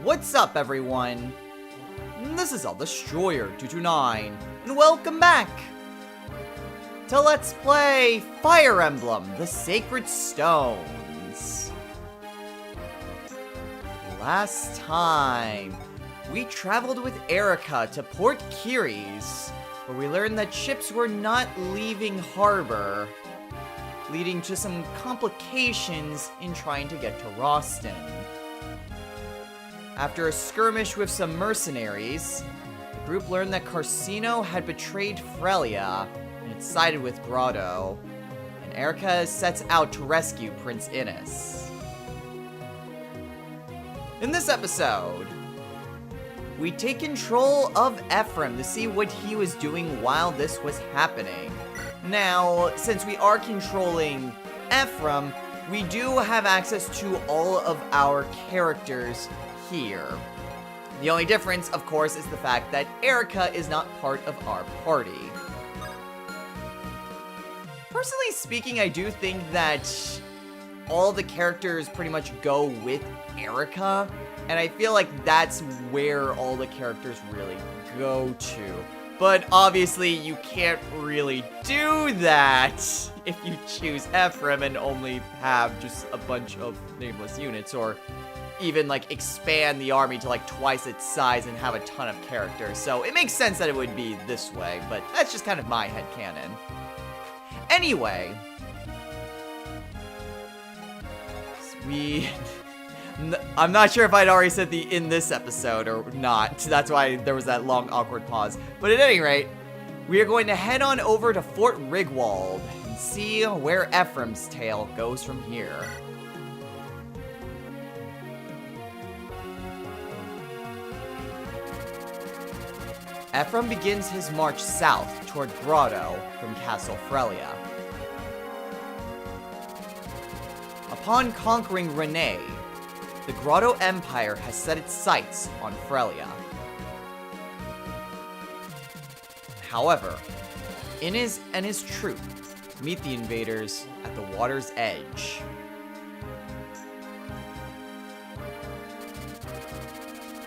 What's up, everyone? This is All Destroyer 229, and welcome back to Let's Play Fire Emblem: The Sacred Stones. Last time, we traveled with Erica to Port Kiris, where we learned that ships were not leaving harbor, leading to some complications in trying to get to Roston. After a skirmish with some mercenaries, the group learned that Carcino had betrayed Frelia and had sided with Grotto, and Erica sets out to rescue Prince Innes. In this episode, we take control of Ephraim to see what he was doing while this was happening. Now, since we are controlling Ephraim, we do have access to all of our characters here. The only difference, of course, is the fact that Erica is not part of our party. Personally speaking, I do think that all the characters pretty much go with Erica, and I feel like that's where all the characters really go to. But obviously, you can't really do that if you choose Ephraim and only have just a bunch of nameless units, or even like expand the army to like twice its size and have a ton of characters. So it makes sense that it would be this way, but that's just kind of my headcanon. Anyway, I'm not sure if I'd already said the in this episode or not. That's why there was that long awkward pause. But at any rate, we are going to head on over to Fort Rigwald and see where Ephraim's tale goes from here. Ephraim begins his march south toward Grotto from Castle Frelia. Upon conquering Renee, the Grotto Empire has set its sights on Frelia. However, Innes and his troop meet the invaders at the water's edge.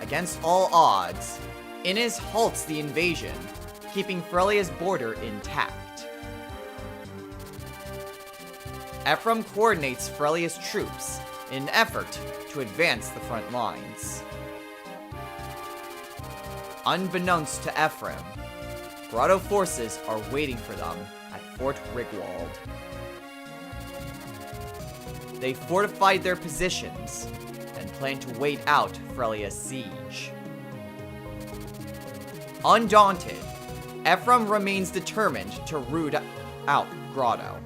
Against all odds, Innes halts the invasion, keeping Frelia's border intact. Ephraim coordinates Frelia's troops in an effort to advance the front lines. Unbeknownst to Ephraim, Grotto forces are waiting for them at Fort Rigwald. They fortified their positions and plan to wait out Frelia's siege. Undaunted, Ephraim remains determined to root out Grotto.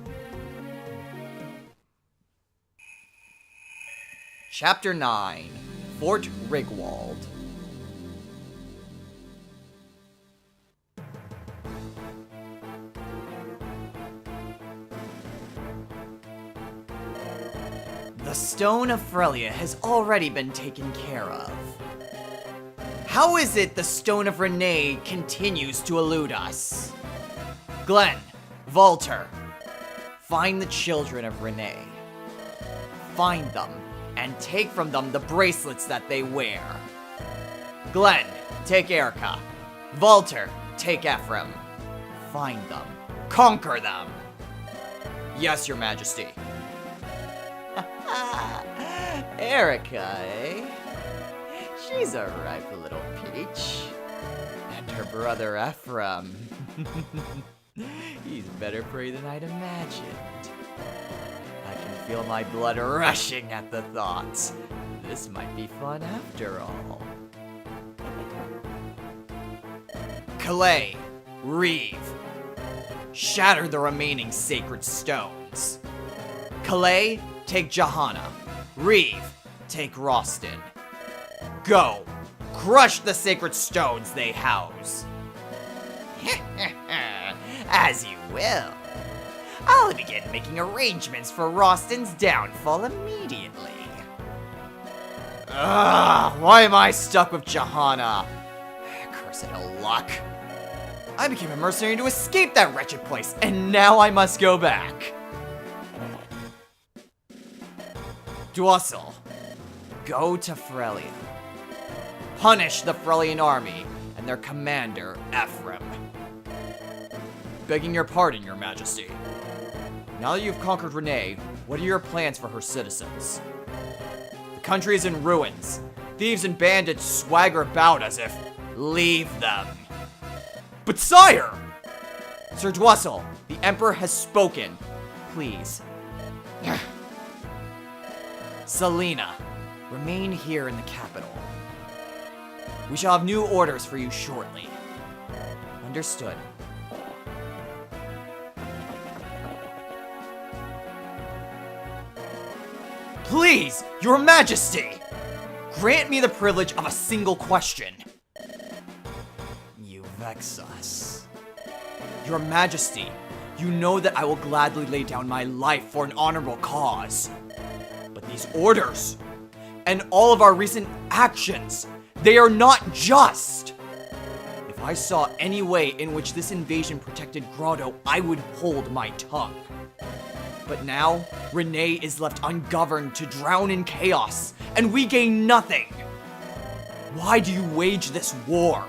Chapter 9, Fort Rigwald. The Stone of Frelia has already been taken care of. How is it the Stone of Renee continues to elude us? Glenn, Walter, find the children of Renee. Find them and take from them the bracelets that they wear. Glenn, take Erica. Walter, take Ephraim. Find them. Conquer them. Yes, Your Majesty. Erica, eh? She's a ripe little peach. And her brother Ephraim. He's better prey than I'd imagined. I can feel my blood rushing at the thought. This might be fun after all. Calais, Reeve. Shatter the remaining sacred stones. Calais, take Johanna. Reeve, take Roston. Go! Crush the sacred stones they house! As you will. I'll begin making arrangements for Roston's downfall immediately. Ugh, why am I stuck with Johanna? Cursed ill luck. I became a mercenary to escape that wretched place, and now I must go back. Dwassel, go to Frelia. punish the Frelian army and their commander, Emblem. Begging your pardon, your majesty. Now that you've conquered Renee, what are your plans for her citizens? The country is in ruins. Thieves and bandits swagger about as if, leave them. But sire! Sir Dwessel, the Emperor has spoken. Please. Selena, remain here in the capital. We shall have new orders for you shortly. Understood. Please, your majesty! Grant me the privilege of a single question. You vex us. Your majesty, you know that I will gladly lay down my life for an honorable cause. But these orders, and all of our recent actions, they are not just. If I saw any way in which this invasion protected Grotto, I would hold my tongue. But now, Renee is left ungoverned to drown in chaos, and we gain nothing. Why do you wage this war?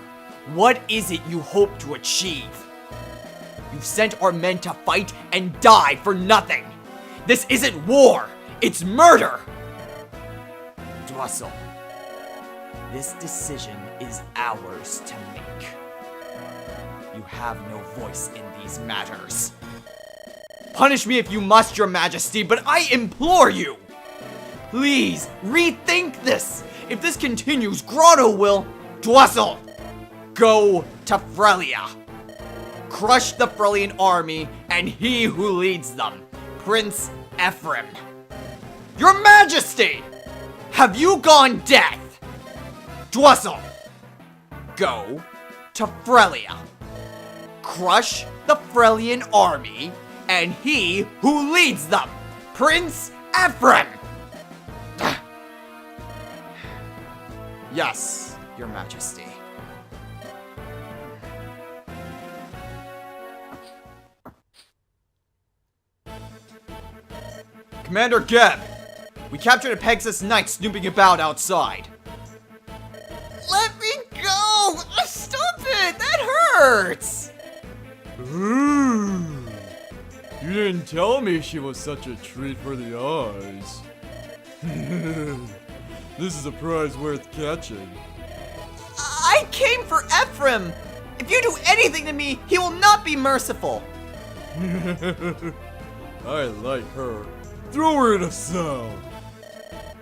What is it you hope to achieve? You've sent our men to fight and die for nothing. This isn't war, it's murder. Dwessel, this decision is ours to make. You have no voice in these matters. Punish me if you must, your majesty, but I implore you! Please, rethink this! If this continues, Grotto will... Dwessel! Go to Frelia! Crush the Frelian army and he who leads them, Prince Emblem. Your majesty! Have you gone deaf? Dwessel! Go to Frelia. Crush the Frelian army and he who leads them, Prince Emblem! Yes, your majesty. Commander Geb, we captured a Pegasus Knight snooping about outside. Let me go! Stop it! That hurts! You didn't tell me she was such a treat for the eyes. This is a prize worth catching. I came for Emblem! If you do anything to me, he will not be merciful! I like her. Throw her in a cell.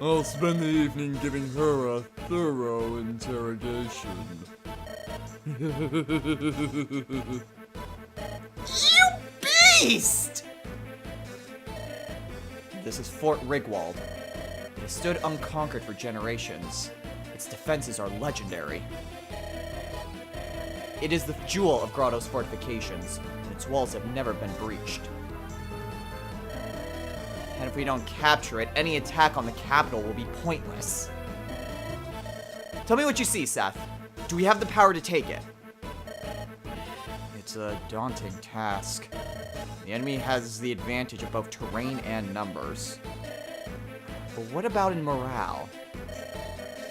I'll spend the evening giving her a thorough interrogation. You beast! This is Fort Rigwald. It has stood unconquered for generations. Its defenses are legendary. It is the jewel of Grotto's fortifications, and its walls have never been breached. And if we don't capture it, any attack on the capital will be pointless. Tell me what you see, Seth. Do we have the power to take it? It's a daunting task. The enemy has the advantage of both terrain and numbers. But what about in morale?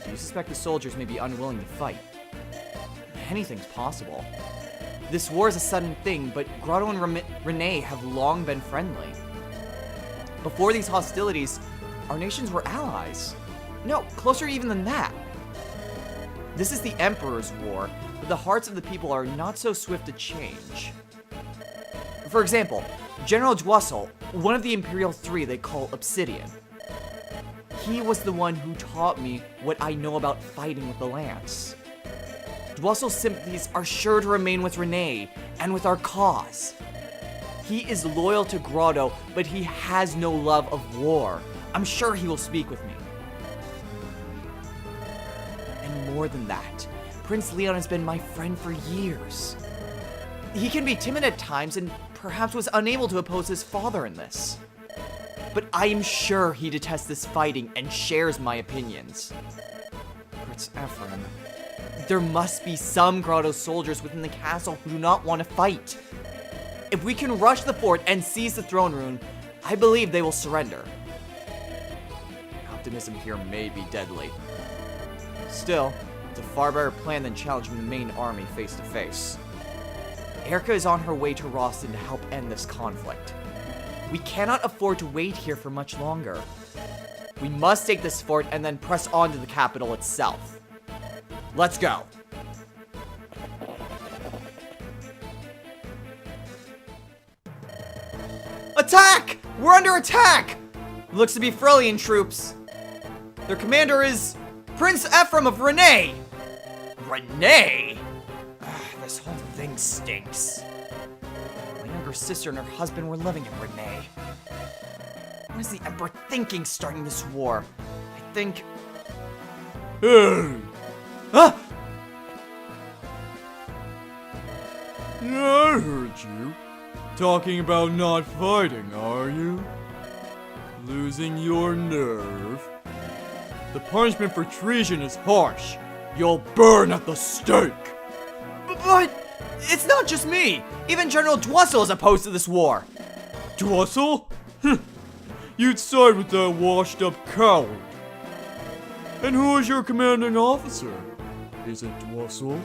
Do you suspect the soldiers may be unwilling to fight? Anything's possible. This war is a sudden thing, but Grotto and Renee have long been friendly. Before these hostilities, our nations were allies. No, closer even than that. This is the Emperor's war, but the hearts of the people are not so swift to change. For example, General Dwessel, one of the Imperial Three they call Obsidian. He was the one who taught me what I know about fighting with the lance. Dwessel's sympathies are sure to remain with Renee and with our cause. He is loyal to Grotto, but he has no love of war. I'm sure he will speak with me. And more than that, Prince Leon has been my friend for years. He can be timid at times and perhaps was unable to oppose his father in this. But I am sure he detests this fighting and shares my opinions. Prince Emblem, there must be some Grotto soldiers within the castle who do not want to fight. If we can rush the fort and seize the throne room, I believe they will surrender. Optimism here may be deadly. Still, It's a far better plan than challenging the main army face to face. Erica is on her way to Roston to help end this conflict. We cannot afford to wait here for much longer. We must take this fort and then press on to the capital itself. Let's go. Attack! We're under attack! Looks to be Frelian troops. Their commander is Prince Ephraim of Renee. Renee? This whole thing stinks. My younger sister and her husband were living in Renee. What is the Emperor thinking starting this war? I think... Hey! Ah! Yeah, I heard you. Talking about not fighting, are you? Losing your nerve? The punishment for treason is harsh. You'll burn at the stake! But it's not just me. Even General Dwussel is opposed to this war. Dwussel? You'd side with that washed-up coward. And who is your commanding officer? Is it Dwussel?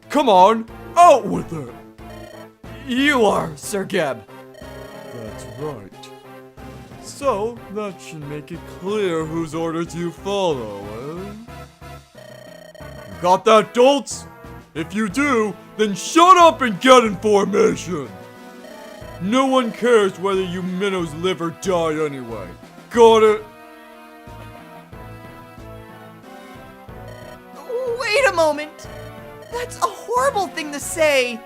Come on, out with it! You are, Sir Geb. That's right. So, that should make it clear whose orders you follow, eh? You got that, dolts? If you do, then shut up and get in formation! No one cares whether you minnows live or die anyway. Got it? Wait a moment. That's a horrible thing to say.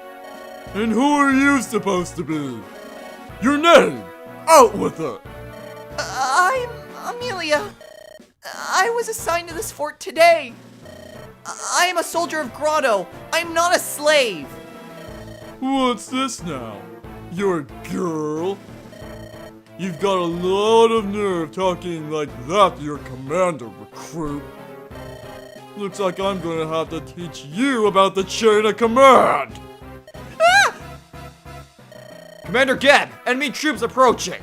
And who are you supposed to be? Your name! Out with it! I'm Amelia. I was assigned to this fort today. I am a soldier of Grotto. I'm not a slave. What's this now? You're a girl? You've got a lot of nerve talking like that to your commander, recruit. Looks like I'm gonna have to teach you about the chain of command! Ah! Commander Geb, enemy troops approaching.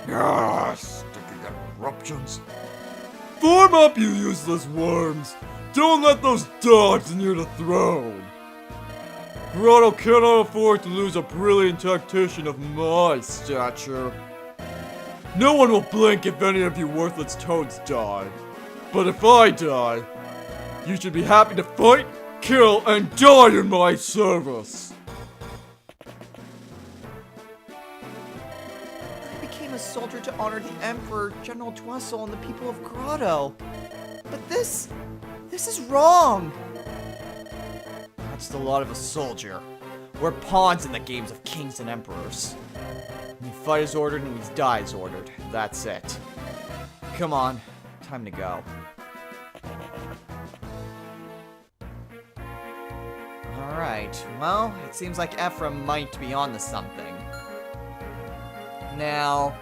Ah, sticky interruptions. Form up, you useless worms! Don't let those dogs near the throne! Grotto cannot afford to lose a brilliant tactician of my stature. No one will blink if any of you worthless toads die. But if I die, you should be happy to fight, kill, and die in my service! I became a soldier to honor the Emperor, General Dwussel, and the people of Grotto. But this is wrong. That's the lot of a soldier. We're pawns in the games of kings and emperors. We fight as ordered and we die as ordered. That's it. Come on, time to go. Alright, well, it seems like Ephraim might be on to something. Now,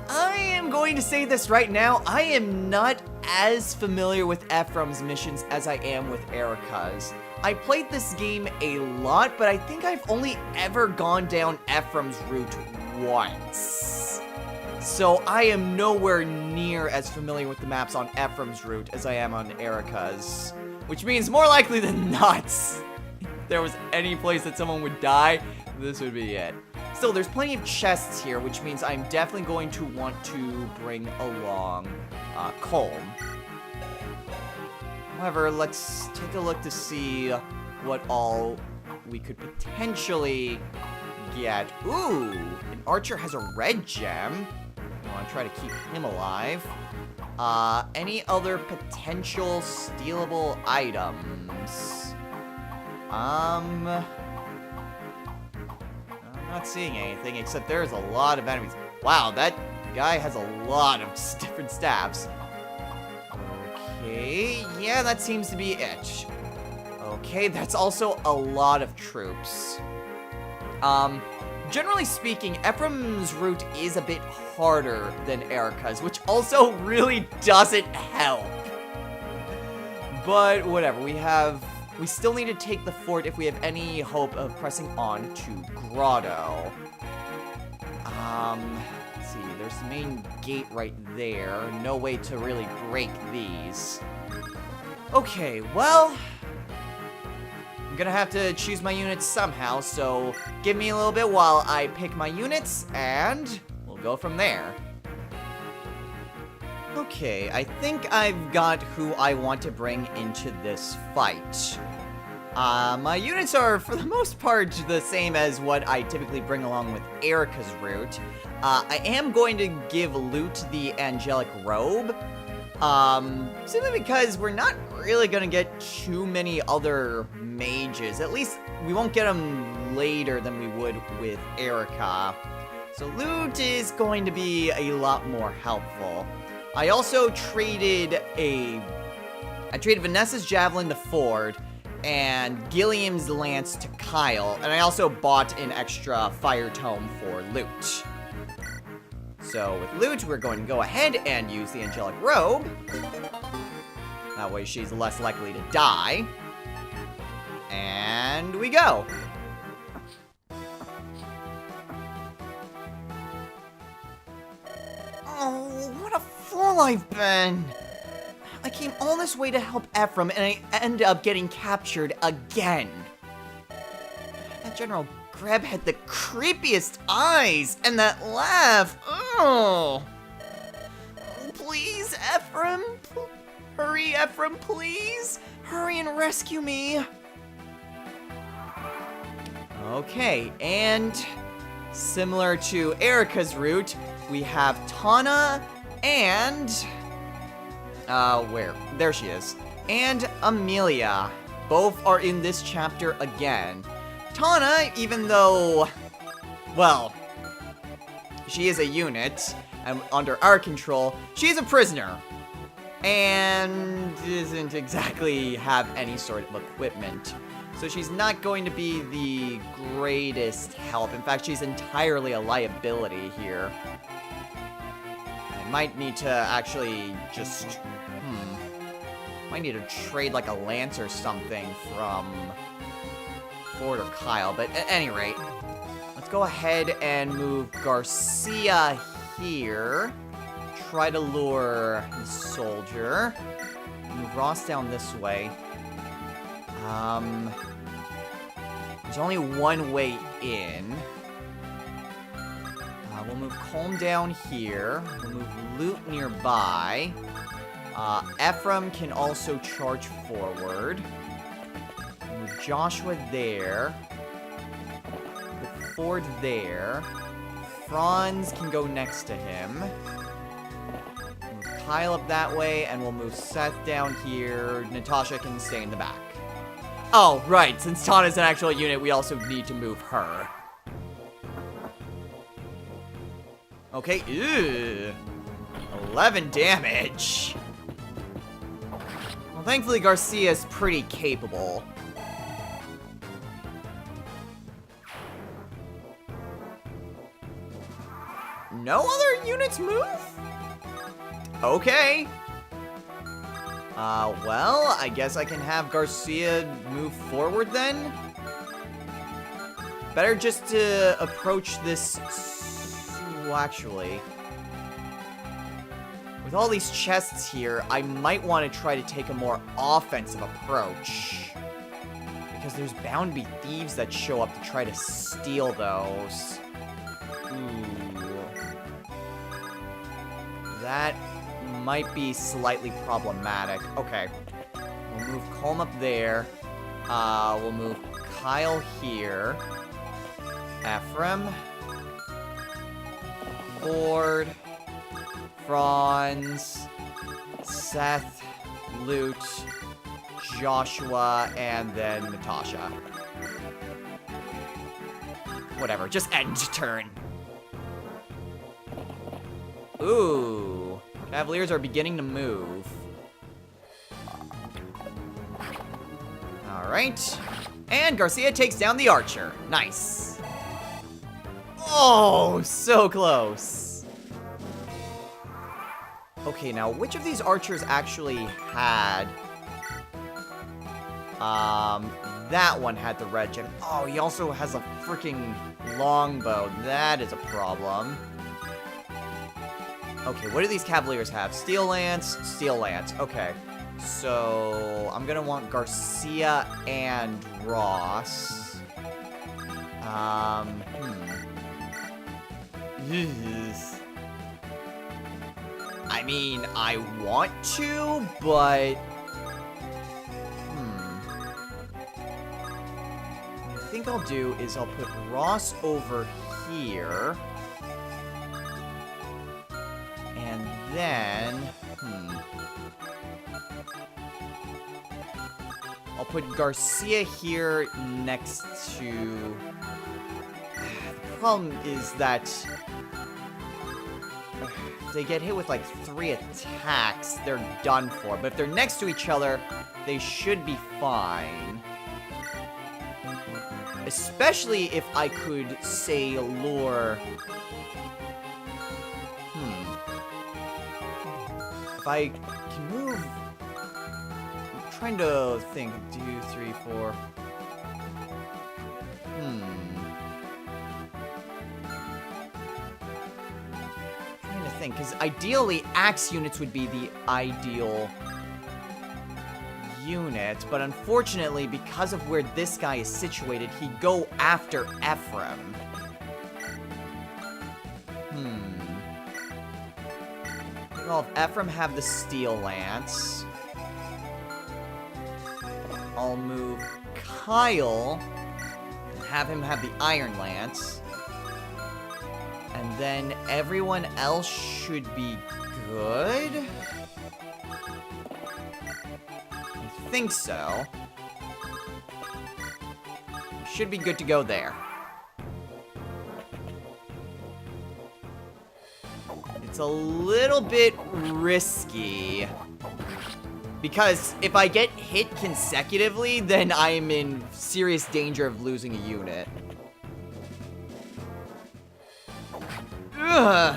I am going to say this right now, I am not as familiar with Ephraim's missions as I am with Erica's. I played this game a lot, but I think I've only ever gone down Ephraim's route once. So I am nowhere near as familiar with the maps on Ephraim's route as I am on Erica's. Which means more likely than not, if there was any place that someone would die, this would be it. Still, there's plenty of chests here, which means I'm definitely going to want to bring along Colm. However, let's take a look to see what all we could potentially get. Ooh, an archer has a red gem. I want to try to keep him alive. Any other potential stealable items? I'm not seeing anything, except there's a lot of enemies. Wow, that guy has a lot of different staffs. Okay, yeah, that seems to be it. Okay, that's also a lot of troops. Generally speaking, Ephraim's route is a bit harder than Erica's, which also really doesn't help. But whatever, we still need to take the fort if we have any hope of pressing on to Grotto. Let's see, there's the main gate right there. No way to really break these. Okay, well, I'm gonna have to choose my units somehow, so give me a little bit while I pick my units, and we'll go from there. Okay, I think I've got who I want to bring into this fight. My units are, for the most part, the same as what I typically bring along with Erica's route. I am going to give Lute the angelic robe, simply because we're not really gonna get too many other mages. At least we won't get them later than we would with Erica. So Lute is going to be a lot more helpful. I also traded Vanessa's javelin to Ford and Gilliam's lance to Kyle, and I also bought an extra fire tome for Lute. So with Lute, we're going to go ahead and use the angelic robe. That way she's less likely to die. And we go. Oh, what a fool I've been. I came all this way to help Ephraim, and I end up getting captured again. That General Greb had the creepiest eyes, and that laugh. Oh. Please, Ephraim. Hurry, Ephraim, please. Hurry and rescue me. Okay, and similar to Erica's route, we have Tana and... where? There she is. And Amelia. Both are in this chapter again. Tana, even though, well, she is a unit and under our control, she's a prisoner. And doesn't exactly have any sort of equipment. So she's not going to be the greatest help. In fact, she's entirely a liability here. I might need to actually just, might need to trade like a lance or something from Ford or Kyle. But at any rate, let's go ahead and move Garcia here. Try to lure the soldier. Move Ross down this way. There's only one way in. We'll move Colm down here. We'll move Lute nearby. Ephraim can also charge forward. We'll move Joshua there. Put Ford there. Franz can go next to him. Move Kyle up that way, and we'll move Seth down here. Natasha can stay in the back. Oh, right. Since Tana's an actual unit, we also need to move her. Okay, ew. 11 damage. Well, thankfully Garcia's pretty capable. No other units move? Okay. Well, I guess I can have Garcia move forward then? Better just to approach this... Well, actually... With all these chests here, I might want to try to take a more offensive approach. Because there's bound to be thieves that show up to try to steal those. Ooh. That might be slightly problematic. Okay. We'll move Colm up there. We'll move Kyle here. Ephraim. Ford. Franz. Seth. Lute. Joshua. And then Natasha. Whatever. Just end turn. Ooh. Cavaliers are beginning to move. Alright. And Garcia takes down the archer. Nice. Oh, so close. Okay, now which of these archers actually had... that one had the red gem. Oh, he also has a freaking longbow. That is a problem. Okay, what do these Cavaliers have? Steel Lance, Steel Lance. Okay. So I'm gonna want Garcia and Ross. I mean, I want to, but... What I think I'll do is I'll put Ross over here. And then... I'll put Garcia here next to... The problem is that... If they get hit with like 3 attacks, they're done for. But if they're next to each other, they should be fine. Especially if I could, say, lure... If I can move... I'm trying to think. 2, 3, 4... Trying to think, because ideally, axe units would be the ideal unit, but unfortunately, because of where this guy is situated, he'd go after Ephraim. Well, if Ephraim have the steel lance, I'll move Kyle and have him have the iron lance. And then everyone else should be good? I think so. Should be good to go there. It's a little bit risky. Because if I get hit consecutively, then I am in serious danger of losing a unit. Ugh.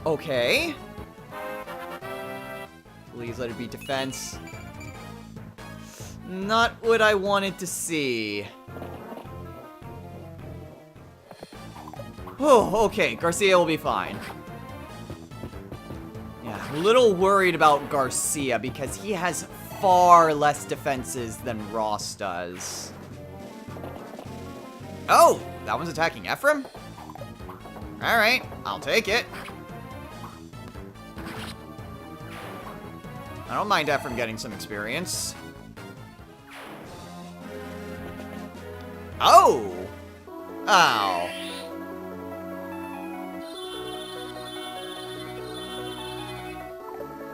Okay. Please let it be defense. Not what I wanted to see. Oh, okay. Garcia will be fine. Yeah, a little worried about Garcia because he has far less defenses than Ross does. Oh, that one's attacking Ephraim? Alright, I'll take it. I don't mind Ephraim getting some experience. Oh! Ow.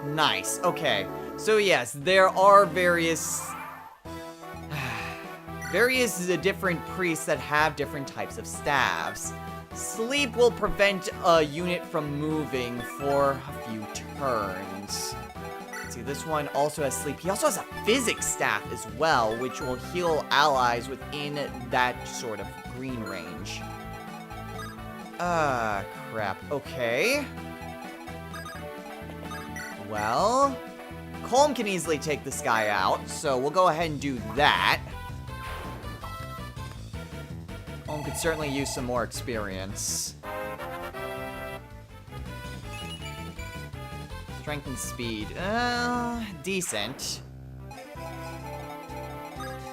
Nice, okay. So yes, there are various different priests that have different types of staves. Sleep will prevent a unit from moving for a few turns. Let's see, this one also has sleep. He also has a physics staff as well, which will heal allies within that sort of green range. Crap. Okay. Well, Colm can easily take this guy out, so we'll go ahead and do that. Colm could certainly use some more experience. Strength and speed. Decent.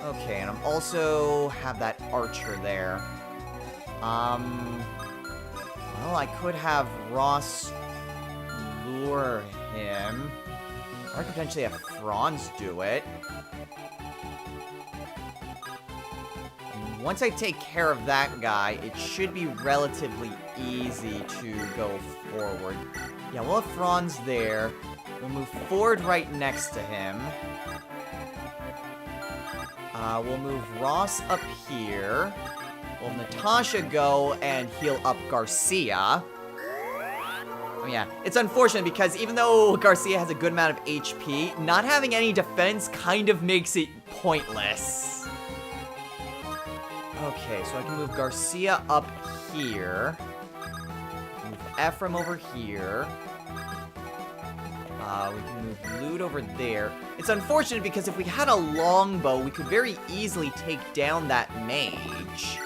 Okay, and I'm also have that archer there. Well, I could have Ross lure him. Or potentially have Franz do it. And once I take care of that guy, it should be relatively easy to go forward. Yeah, we'll have Franz there. We'll move forward right next to him. We'll move Ross up here. We'll have Natasha go and heal up Garcia. Yeah, it's unfortunate because even though Garcia has a good amount of HP, not having any defense kind of makes it pointless. Okay, so I can move Garcia up here. Move Ephraim over here. We can move Lude over there. It's unfortunate because if we had a longbow, we could very easily take down that mage.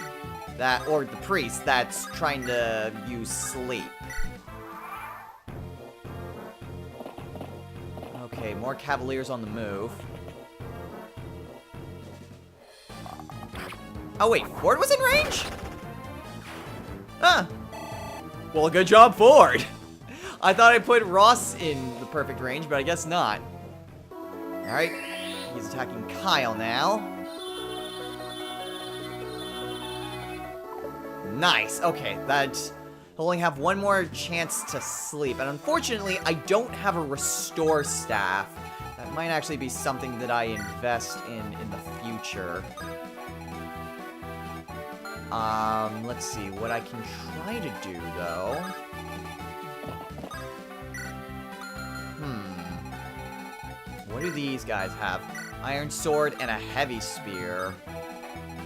Or the priest that's trying to use sleep. Okay, more Cavaliers on the move. Oh wait, Ford was in range? Huh. Well, good job, Ford. I thought I put Ross in the perfect range, but I guess not. Alright, he's attacking Kyle now. Nice, okay, he'll only have one more chance to sleep. And unfortunately, I don't have a restore staff. That might actually be something that I invest in the future. Let's see what I can try to do, though. What do these guys have? Iron Sword and a Heavy Spear.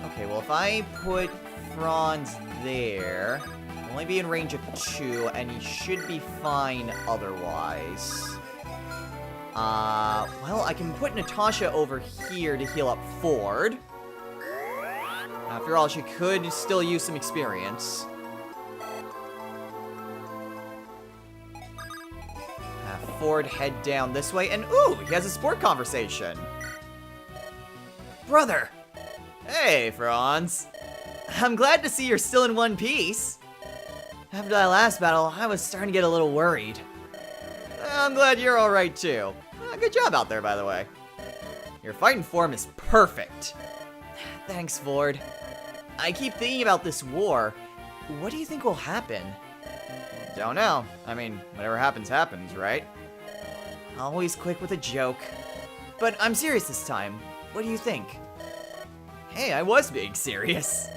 Okay, well, if I put Franz there, he'll only be in range of 2, and he should be fine otherwise. Well, I can put Natasha over here to heal up Ford. After all, she could still use some experience. Have Ford head down this way, and ooh, he has a sport conversation. Brother! Hey, Franz. I'm glad to see you're still in one piece. After that last battle, I was starting to get a little worried. I'm glad you're alright too. Good job out there, by the way. Your fighting form is perfect. Thanks, Ford. I keep thinking about this war. What do you think will happen? Don't know. I mean, whatever happens, happens, right? Always quick with a joke. But I'm serious this time. What do you think? Hey, I was being serious.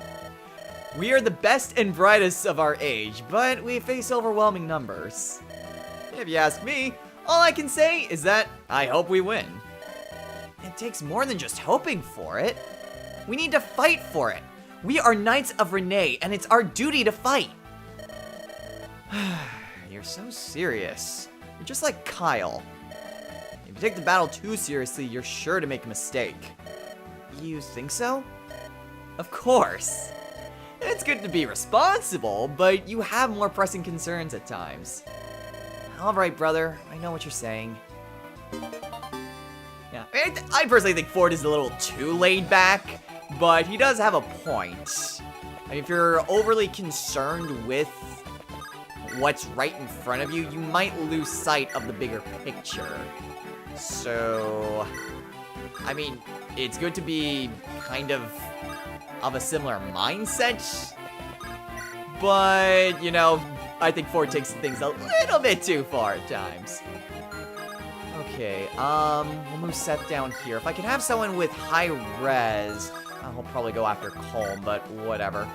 We are the best and brightest of our age, but we face overwhelming numbers. If you ask me, all I can say is that I hope we win. It takes more than just hoping for it. We need to fight for it. We are Knights of Renee, and it's our duty to fight. You're so serious. You're just like Kyle. If you take the battle too seriously, you're sure to make a mistake. You think so? Of course. It's good to be responsible, but you have more pressing concerns at times. Alright, brother. I know what you're saying. Yeah, I personally think Ford is a little too laid back, but he does have a point. I mean, if you're overly concerned with what's right in front of you, you might lose sight of the bigger picture. So, I mean, it's good to be kind of a similar mindset, but, you know, I think Ford takes things a little bit too far at times. Okay, we'll move Seth down here. If I can have someone with high res, I'll probably go after Colm, but whatever.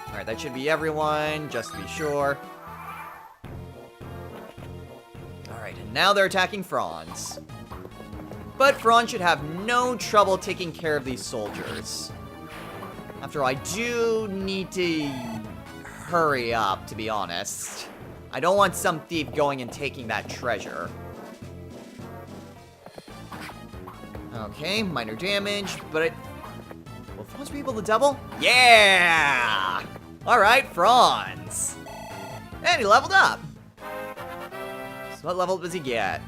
Alright, that should be everyone, just to be sure. Alright, and now they're attacking Franz. But Franz should have no trouble taking care of these soldiers. After all, I do need to hurry up, to be honest. I don't want some thief going and taking that treasure. Okay, minor damage, but will Franz be able to double? Yeah! Alright, Franz. And he leveled up. So what level does he get?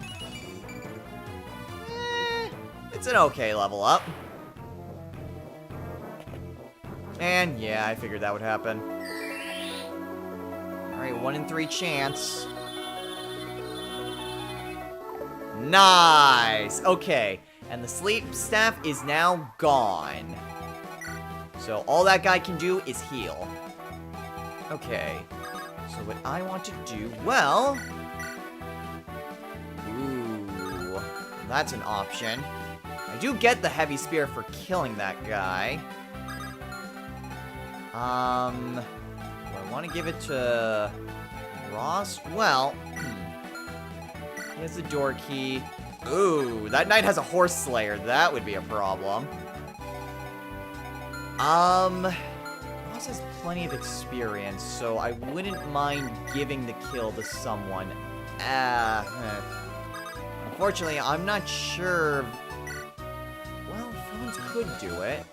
It's an okay level up. And yeah, I figured that would happen. Alright, 1 in 3 chance. Nice! Okay, and the sleep staff is now gone. So all that guy can do is heal. Okay, so what I want to do, well... Ooh, that's an option. I do get the heavy spear for killing that guy. Do I want to give it to Ross? Well, he has the door key. Ooh, that knight has a horse slayer. That would be a problem. Ross has plenty of experience, so I wouldn't mind giving the kill to someone. Unfortunately, I'm not sure. Well, Franz could do it.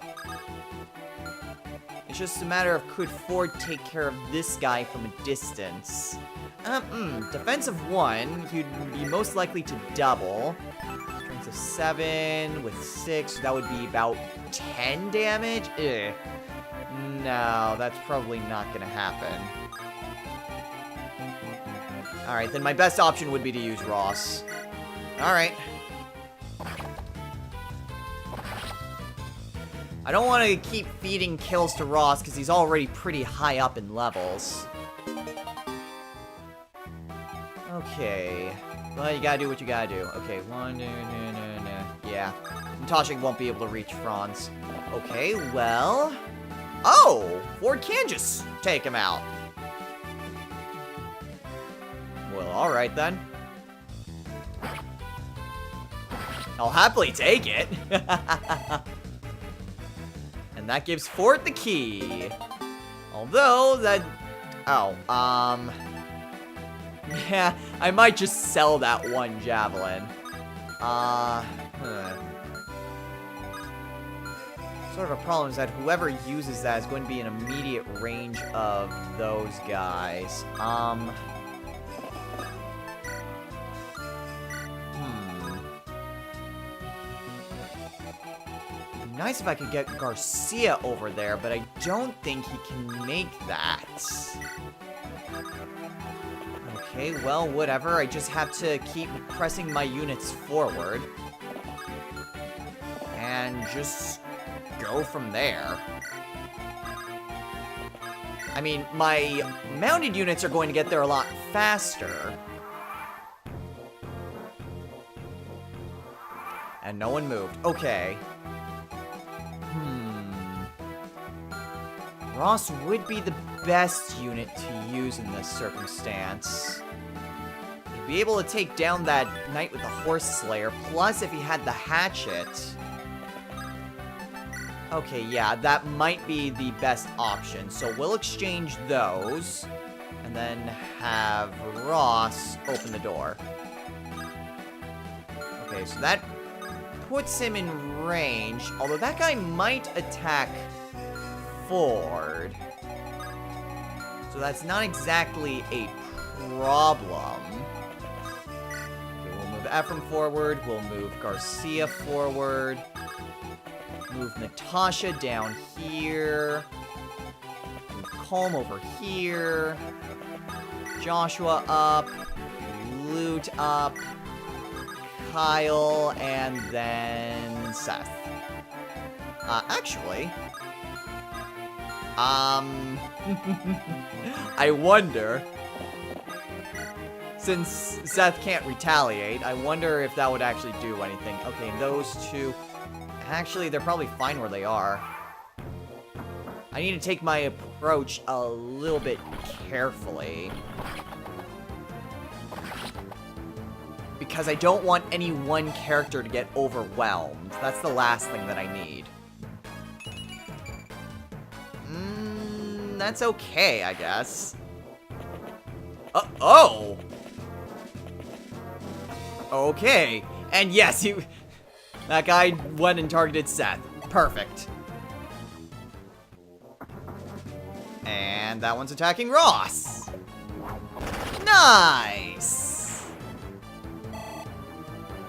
It's just a matter of could Ford take care of this guy from a distance. Defensive 1, he'd be most likely to double. Strength of 7 with 6, that would be about 10 damage? Ugh. No, that's probably not gonna happen. Alright, then my best option would be to use Ross. Alright. I don't want to keep feeding kills to Ross because he's already pretty high up in levels. Okay. Well, you gotta do what you gotta do. Okay, yeah. Natasha won't be able to reach Franz. Okay, well... Oh! Ford can just take him out. Well, alright then. I'll happily take it. And that gives Ford the key. Although, that... Oh, yeah, I might just sell that one javelin. Sort of a problem is that whoever uses that is going to be in immediate range of those guys. It'd be nice if I could get Garcia over there, but I don't think he can make that. Okay, well, whatever. I just have to keep pressing my units forward. And just go from there. I mean, my mounted units are going to get there a lot faster. And no one moved. Okay. Ross would be the best unit to use in this circumstance. He'd be able to take down that knight with the horse slayer, plus if he had the hatchet. Okay, yeah, that might be the best option. So we'll exchange those, and then have Ross open the door. Okay, so that puts him in range, although that guy might attack Ford. So that's not exactly a problem. Okay, we'll move Ephraim forward. We'll move Garcia forward. Move Natasha down here. Move Colm over here. Joshua up. Loot up. Kyle, and then Seth. Actually... I wonder, since Seth can't retaliate, I wonder if that would actually do anything. Okay, those two, actually, they're probably fine where they are. I need to take my approach a little bit carefully. Because I don't want any one character to get overwhelmed. That's the last thing that I need. That's okay, I guess. Oh! Okay. And yes, that guy went and targeted Seth. Perfect. And that one's attacking Ross. Nice!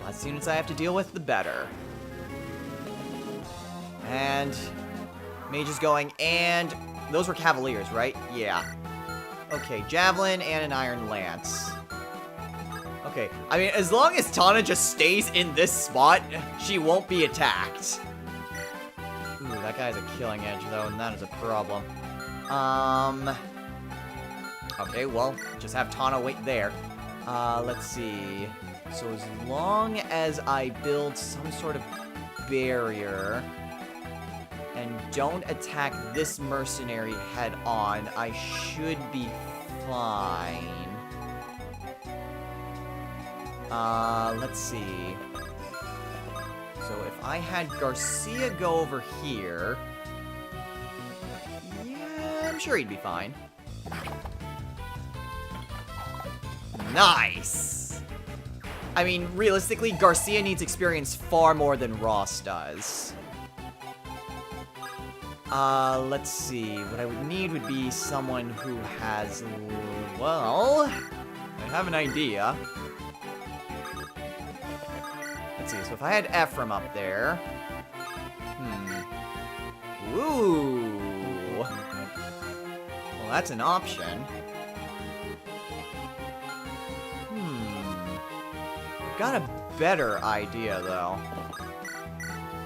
Less units I have to deal with, the better. And Mage is going, and... Those were Cavaliers, right? Yeah. Okay, Javelin and an Iron Lance. Okay, I mean, as long as Tana just stays in this spot, she won't be attacked. Ooh, that guy's a killing edge, though, and that is a problem. Okay, well, just have Tana wait there. Let's see. So as long as I build some sort of barrier... and don't attack this mercenary head on, I should be fine. Let's see. So if I had Garcia go over here... Yeah, I'm sure he'd be fine. Nice! I mean, realistically, Garcia needs experience far more than Ross does. Let's see. What I would need would be someone who has, well, I have an idea. Let's see, so if I had Ephraim up there... Ooh. Well, that's an option. Got a better idea, though.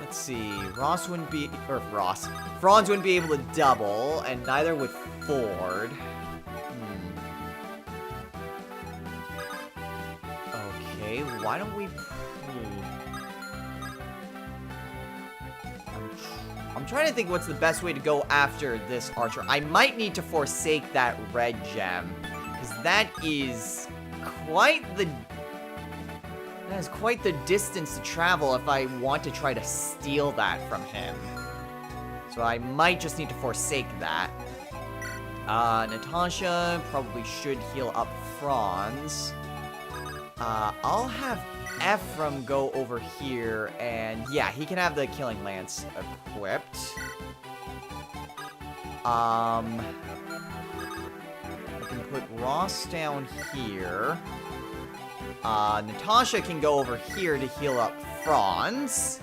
Let's see. Franz wouldn't be able to double, and neither would Ford. Okay, why don't we... I'm trying to think what's the best way to go after this archer. I might need to forsake that red gem, because that is quite the distance to travel if I want to try to steal that from him. So I might just need to forsake that. Natasha probably should heal up Franz. I'll have Ephraim go over here, and yeah, he can have the Killing Lance equipped. I can put Ross down here. Natasha can go over here to heal up Franz.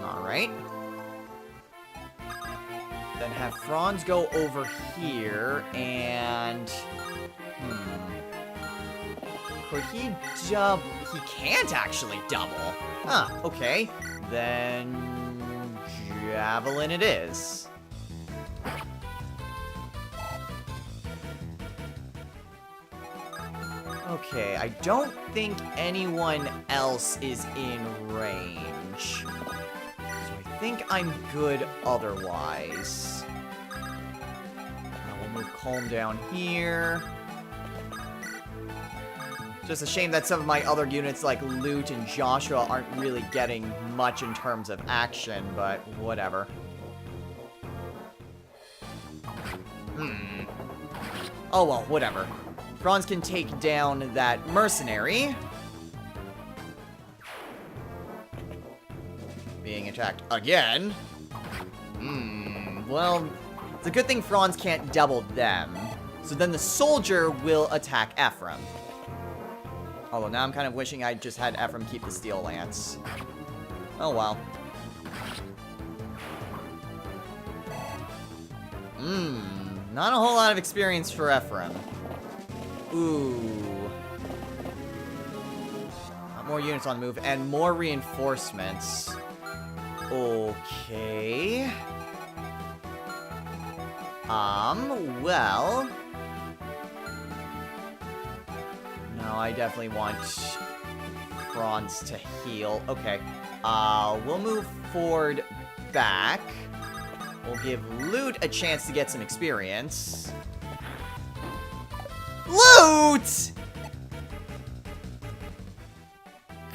Alright. Then have Franz go over here, and... Could he double? He can't actually double. Huh, okay. Then... Javelin it is. Okay, I don't think anyone else is in range. So I think I'm good otherwise. We'll move Calm down here. Just a shame that some of my other units like Loot and Joshua aren't really getting much in terms of action, but whatever. Oh well, whatever. Franz can take down that mercenary. Being attacked again. Well, it's a good thing Franz can't double them. So then the soldier will attack Ephraim. Although now I'm kind of wishing I just had Ephraim keep the steel lance. Oh well. Not a whole lot of experience for Ephraim. Ooh. More units on the move and more reinforcements. Okay. Well. No, I definitely want Franz to heal. Okay. We'll move Ford back. We'll give Loot a chance to get some experience. Loot!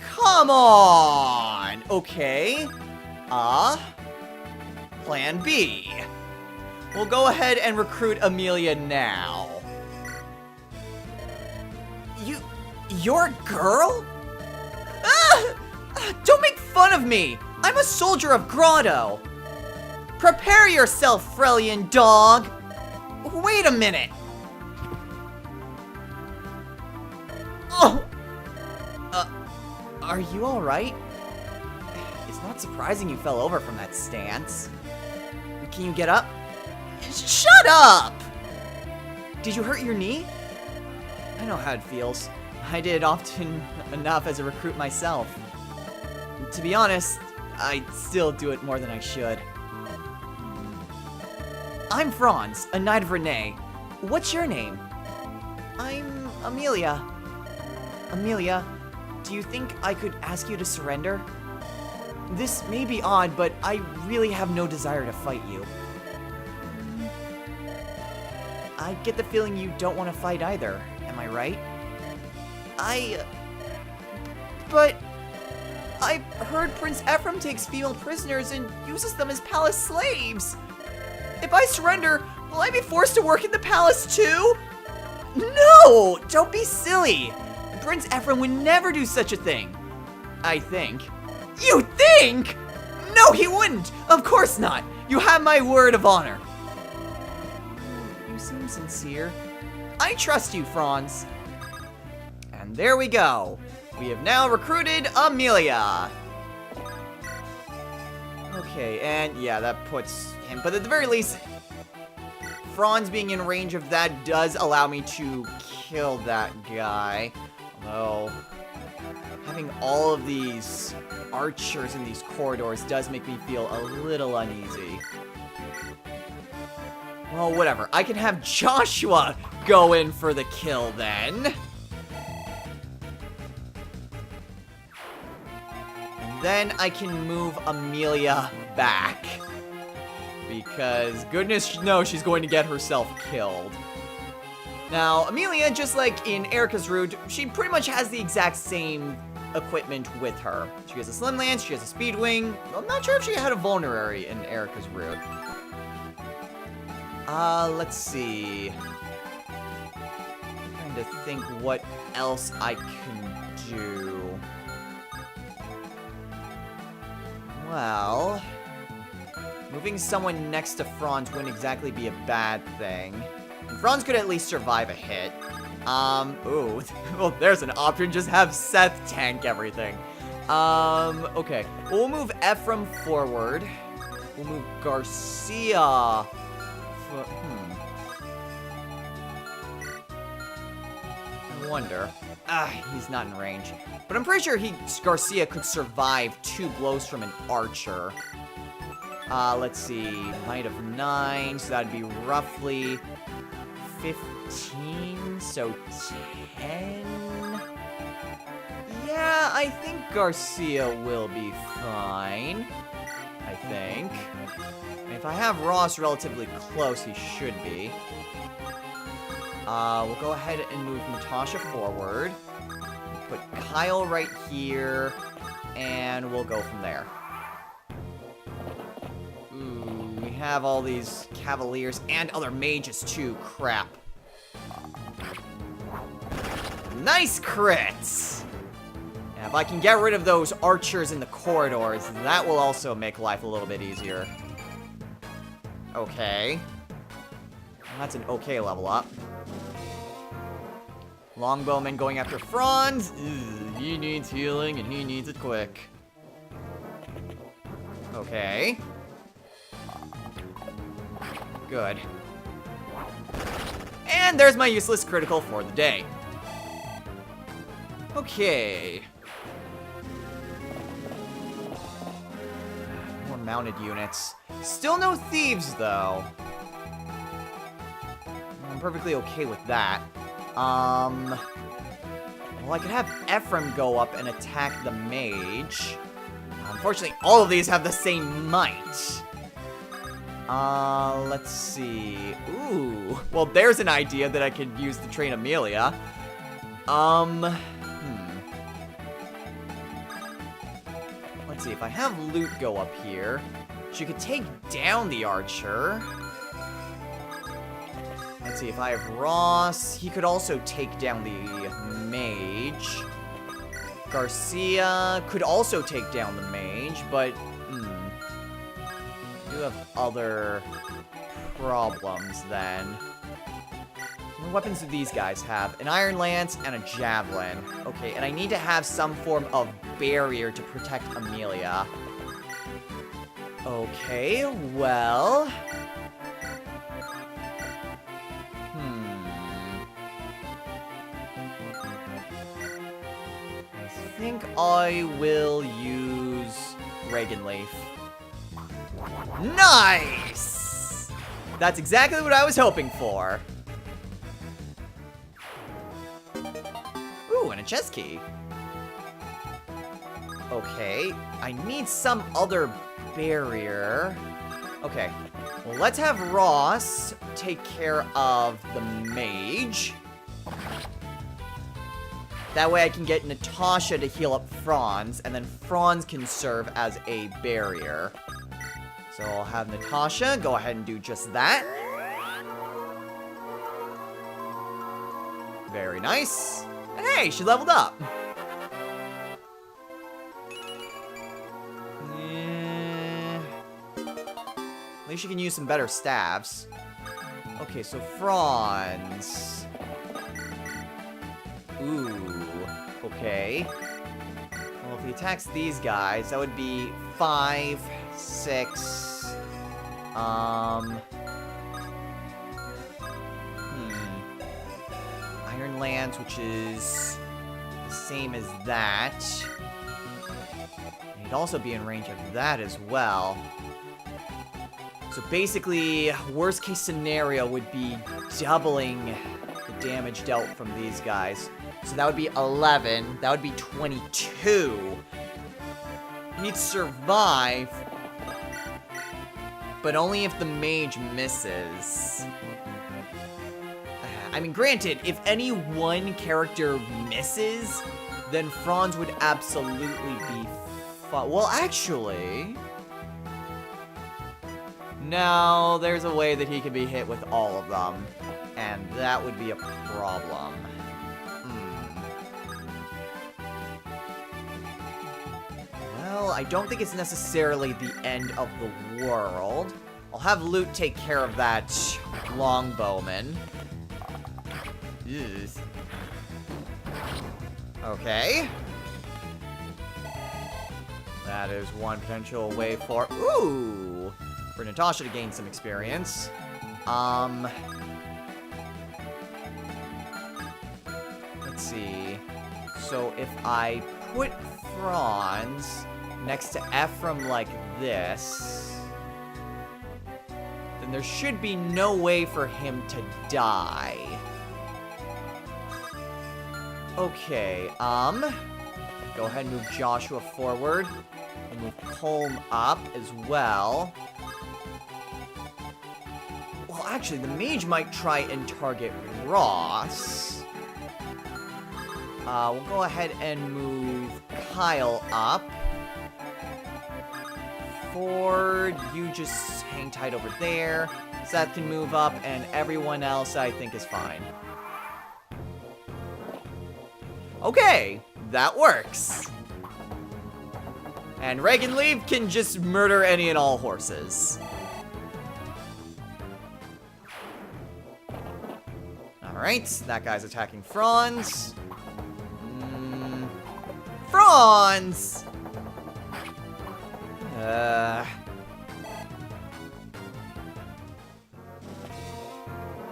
Come on! Okay. Plan B. We'll go ahead and recruit Amelia now. You're a girl? Don't make fun of me! I'm a soldier of Grotto! Prepare yourself, Frelian dog! Wait a minute! Oh! Are you alright? It's not surprising you fell over from that stance. Can you get up? Shut up! Did you hurt your knee? I know how it feels. I did it often enough as a recruit myself. To be honest, I still do it more than I should. I'm Franz, a knight of Renee. What's your name? I'm Amelia. Amelia, do you think I could ask you to surrender? This may be odd, but I really have no desire to fight you. I get the feeling you don't want to fight either. Am I right? But I've heard Prince Ephraim takes female prisoners and uses them as palace slaves. If I surrender, will I be forced to work in the palace too? No! Don't be silly! Prince Ephraim would never do such a thing. I think. You think? No, he wouldn't! Of course not! You have my word of honor. seem sincere. I trust you, Franz. And there we go. We have now recruited Amelia. Okay, and yeah, that puts him, but at the very least, Franz being in range of that does allow me to kill that guy. Although, having all of these archers in these corridors does make me feel a little uneasy. Well, whatever. I can have Joshua go in for the kill then. And then I can move Amelia back. Because goodness knows she's going to get herself killed. Now, Amelia, just like in Erica's route, she pretty much has the exact same equipment with her. She has a Slim Lance, she has a Speed Wing. I'm not sure if she had a Vulnerary in Erica's route. Let's see. Trying to think what else I can do. Well, moving someone next to Franz wouldn't exactly be a bad thing. And Franz could at least survive a hit. Ooh, well, there's an option. Just have Seth tank everything. Okay. We'll move Ephraim forward. We'll move Garcia. I wonder. He's not in range. But I'm pretty sure Garcia could survive 2 blows from an archer. Let's see. Might of 9, so that'd be roughly 15, so 10? Yeah, I think Garcia will be fine. I think. And if I have Ross relatively close, he should be. We'll go ahead and move Natasha forward. Put Kyle right here, and we'll go from there. Ooh, we have all these Cavaliers and other mages too. Crap. Nice crits! And if I can get rid of those archers in the corridors, that will also make life a little bit easier. Okay. That's an okay level up. Longbowman going after Franz. He needs healing and he needs it quick. Okay. Good. And there's my useless critical for the day. Okay. More mounted units. Still no thieves, though. I'm perfectly okay with that. Well, I could have Ephraim go up and attack the mage. Unfortunately, all of these have the same might. Let's see. Ooh. Well, there's an idea that I could use to train Amelia. Let's see. If I have Loot go up here, she could take down the archer. Let's see, if I have Ross, he could also take down the mage. Garcia could also take down the mage, but, I do have other problems then. What weapons do these guys have? An Iron Lance and a Javelin. Okay, and I need to have some form of barrier to protect Amelia. Okay, well... I think I will use Reagan Leaf. Nice! That's exactly what I was hoping for. Ooh, and a chest key. Okay, I need some other barrier. Okay, well, let's have Ross take care of the mage. That way I can get Natasha to heal up Franz, and then Franz can serve as a barrier. So I'll have Natasha go ahead and do just that. Very nice. And hey, she leveled up. At least she can use some better staves. Okay, so Franz. Ooh. Okay. Well, if he attacks these guys, that would be 5, 6. Iron Lance, which is the same as that. And he'd also be in range of that as well. So basically, worst case scenario would be doubling the damage dealt from these guys. So that would be 11. That would be 22. He'd survive, but only if the mage misses. I mean, granted, if any one character misses, then Franz would absolutely be well, actually... No, there's a way that he can be hit with all of them, and that would be a problem. Well, I don't think it's necessarily the end of the world. I'll have Lute take care of that longbowman. Ugh. Okay. That is one potential way for... Ooh! For Natasha to gain some experience. Let's see. So if I put Franz next to Ephraim like this, then there should be no way for him to die. Okay, go ahead and move Joshua forward. And move Colm up as well. Well, actually, the mage might try and target Ross. We'll go ahead and move Kyle up. Ford, you just hang tight over there. Seth can move up, and everyone else I think is fine. Okay, that works. And Reagan Leave can just murder any and all horses. Alright, that guy's attacking Franz. Franz!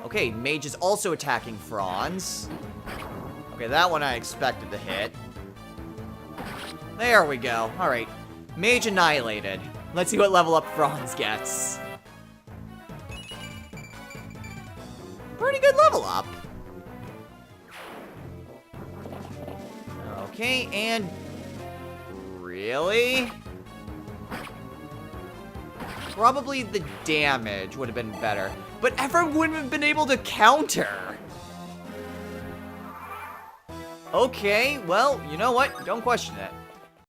Okay, Mage is also attacking Franz. Okay, that one I expected to hit. There we go. Alright. Mage annihilated. Let's see what level up Franz gets. Pretty good level up. Okay, and... Really? Probably the damage would have been better. But Ephraim wouldn't have been able to counter. Okay, well, you know what? Don't question it.